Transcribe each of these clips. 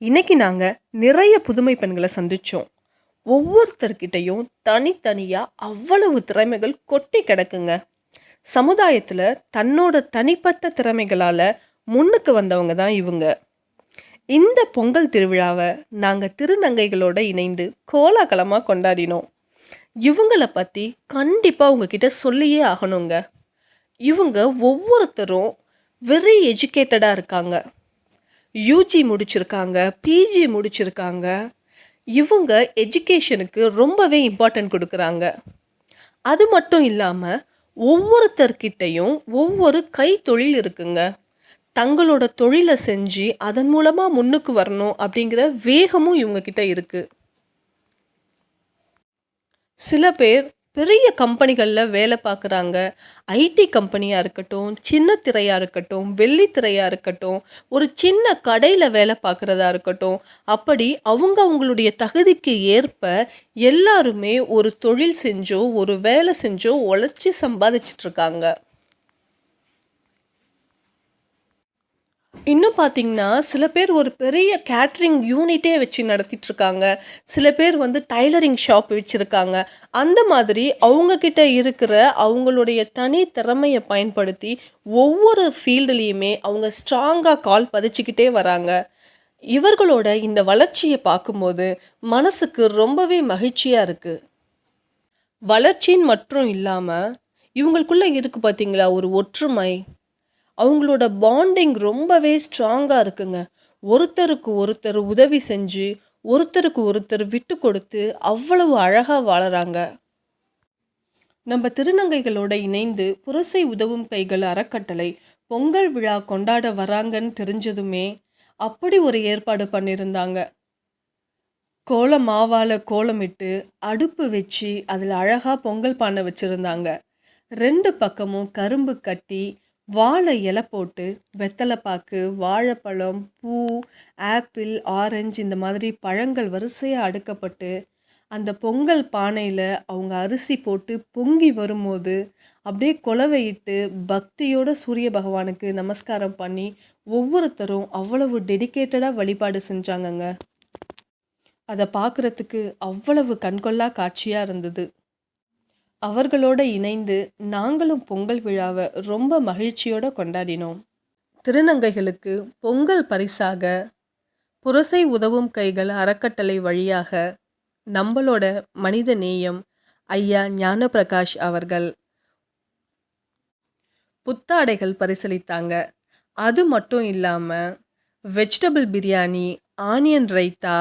இன்னைக்கு நாங்க நிறைய புதுமை பெண்கள சந்திச்சோம். ஒவ்வொருத்தர்கிட்டயும் தனித்தனியா அவ்வளவு திறமைகள் கொட்டி கிடக்குங்க. சமுதாயத்துல தன்னோட தனிப்பட்ட திறமைகளால முன்னுக்கு வந்தவங்க தான் இவங்க. இந்த பொங்கல் திருவிழாவ நாங்க திருநங்கைகளோட இணைந்து கோலாகலமா கொண்டாடினோம். இவங்கள பத்தி கண்டிப்பா உங்ககிட்ட சொல்லியே ஆகணுங்க. இவங்க ஒவ்வொருத்தரும் வெரி எஜுகேட்டடா இருக்காங்க. யூஜி முடிச்சிருக்காங்க, பிஜி முடிச்சிருக்காங்க. இவங்க எஜுகேஷனுக்கு ரொம்பவே இம்பார்ட்டன்ட் குடுக்குறாங்க. அது மட்டும் இல்லாம, ஒவ்வொருத்தர்கிட்டயும் ஒவ்வொரு கைத்தொழில் இருக்குங்க. தங்களோட தொழில செஞ்சு, அதன் மூலமா முன்னுக்கு வரணும் அப்படிங்கிற வேகமும் இவங்க கிட்ட இருக்கு. சில பேர் பெரிய கம்பெனிகள்ல வேலை பார்க்குறாங்க. ஐடி கம்பெனியா இருக்கட்டும், சின்ன திரையா இருக்கட்டும், வெள்ளி திரையா இருக்கட்டும், ஒரு சின்ன கடையில வேலை பார்க்குறதா இருக்கட்டும், அப்படி அவங்க அவங்களுடைய தகுதிக்கு ஏற்ப எல்லாருமே ஒரு தொழில் செஞ்சோ, ஒரு வேலை செஞ்சோ உழைச்சி சம்பாதிச்சுட்டு இருக்காங்க. இன்னும் பார்த்தீங்கன்னா, சில பேர் ஒரு பெரிய கேட்டரிங் யூனிட்டே வச்சு நடத்திட்டு இருக்காங்க. சில பேர் வந்து டைலரிங் ஷாப் வச்சிருக்காங்க. அந்த மாதிரி அவங்க கிட்ட இருக்கிற அவங்களுடைய தனி திறமைய பயன்படுத்தி, ஒவ்வொரு ஃபீல்டுலயுமே அவங்க ஸ்ட்ராங்கா கால் பதிச்சுக்கிட்டே வராங்க. இவர்களோட இந்த வளர்ச்சிய பார்க்கும்போது, மனசுக்கு ரொம்பவே மகிழ்ச்சியா இருக்கு. வளர்ச்சின்னு மற்றும் இல்லாம, இவங்களுக்குள்ள இருக்கு பார்த்தீங்களா ஒரு ஒற்றுமை. அவங்களோட பாண்டிங் ரொம்பவே ஸ்ட்ராங்கா இருக்குங்க. ஒருத்தருக்கு ஒருத்தர் உதவி செஞ்சு, ஒருத்தருக்கு ஒருத்தர் விட்டு கொடுத்து, அவ்வளவு அழகா வாழறாங்க. நம்ம திருநங்கைகளோட இணைந்து புரசை உதவும் கைகள் அறக்கட்டளை பொங்கல் விழா கொண்டாட வராங்கன்னு தெரிஞ்சதுமே, அப்படி ஒரு ஏற்பாடு பண்ணியிருந்தாங்க. மாவால கோலமிட்டு, அடுப்பு வச்சு, அதில் அழகா பொங்கல் பானை வச்சிருந்தாங்க. 2 பக்கமும் கரும்பு கட்டி, வாழை இலை போட்டு, வெத்தலை பாக்கு, வாழைப்பழம், பூ, ஆப்பிள், ஆரஞ்சு இந்த மாதிரி பழங்கள் வரிசையாக அடுக்கப்பட்டு, அந்த பொங்கல் பானையில் அவங்க அரிசி போட்டு பொங்கி வரும்போது, அப்படியே குலவையிட்டு பக்தியோட சூரிய பகவானுக்கு நமஸ்காரம் பண்ணி, ஒவ்வொருத்தரும் அவ்வளவு டெடிகேட்டடாக வழிபாடு செஞ்சாங்கங்க. அதை பார்க்குறதுக்கு அவ்வளவு கண்கொள்ளா காட்சியாக இருந்தது. அவர்களோட இணைந்து நாங்களும் பொங்கல் விழாவை ரொம்ப மகிழ்ச்சியோட கொண்டாடினோம். திருநங்கைகளுக்கு பொங்கல் பரிசாக புரசை உதவும் கைகள் அறக்கட்டளை வழியாக நம்மளோட மனித நேயம் ஐயா ஞானப்பிரகாஷ் அவர்கள் புத்தாடைகள் பரிசளித்தாங்க. அது மட்டும் இல்லாமல் வெஜிடபிள் பிரியாணி, ஆனியன் ரைத்தா,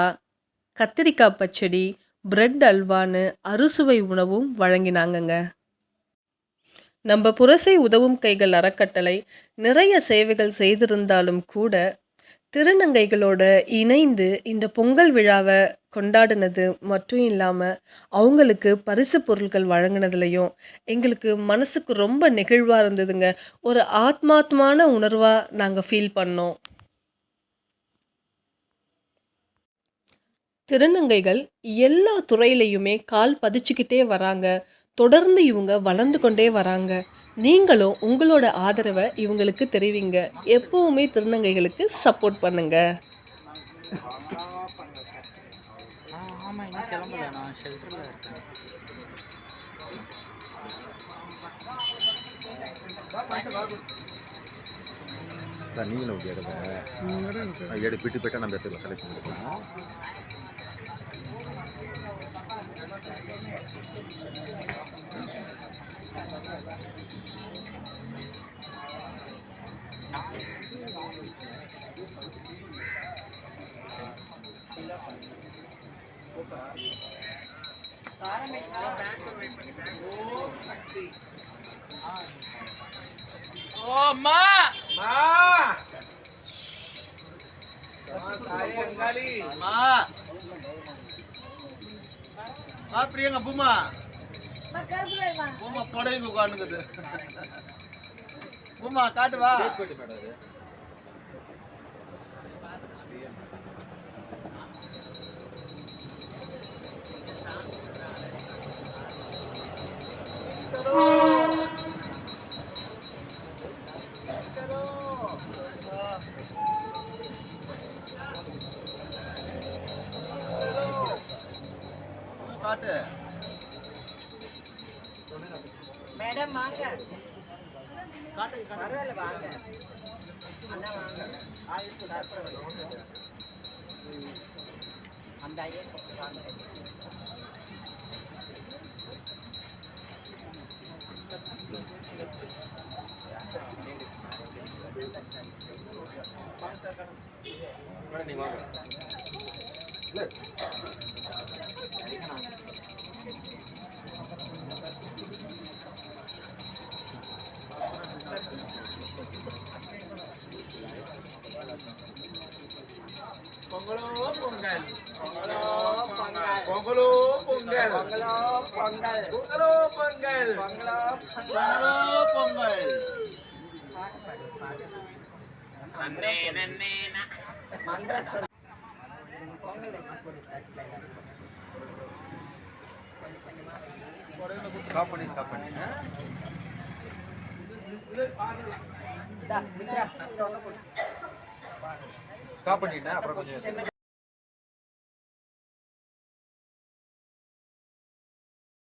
கத்திரிக்காய் பச்சடி, பிரெட் அல்வான்னு அறுசுவை உணவும் வழங்கினாங்கங்க. நம்ம புரசை உதவும் கைகள் அறக்கட்டளை நிறைய சேவைகள் செய்திருந்தாலும் கூட, திருநங்கைகளோட இணைந்து இந்த பொங்கல் விழாவை கொண்டாடினது மட்டும் இல்லாமல் அவங்களுக்கு பரிசு பொருட்கள் வழங்கினதுலையும் எங்களுக்கு மனசுக்கு ரொம்ப நெகிழ்வாக இருந்ததுங்க. ஒரு ஆத்மாத்மான உணர்வாக நாங்கள் ஃபீல் பண்ணோம். திருநங்கைகள் எல்லா துறையிலையுமே கால் பதிச்சுக்கிட்டே வராங்க. தொடர்ந்து இவங்க வளர்ந்து கொண்டே வராங்க. நீங்களும் உங்களோட ஆதரவை இவங்களுக்கு தெரிவிங்க. எப்பவுமே திருநங்கைகளுக்கு சப்போர்ட் பண்ணுங்க. சார் நீங்களும் எடுங்க பிட்டு போயிட்டா நம்ம இடத்துல செலக்ஷன் கொடுக்கலாம். பிரியங்கா பூமா பூமா படைக்கு உட்காந்துக்குது. பூமா காட்டுவா காட்டு மேடம் வாங்க பரவாயில்ல வாங்க அண்ணா வாங்க ஆயுள் அந்த ஐயா வாங்க நீங்க வாங்க இல்ல பொங்கலோ பொங்கல் பொங்கலோ பொங்கல் பொங்கலோ பொங்கல் பொங்கலோ பொங்கல் பொங்கலோ பொங்கல் பொங்கலோ பொங்கலோ பொங்கல் மங்கள பொங்கல் வச்சு கொடுத்தாச்சு ஸ்டாப் பண்ணி ஸ்டாப் பண்ணிட்டேன் அப்புறம் கொஞ்சம்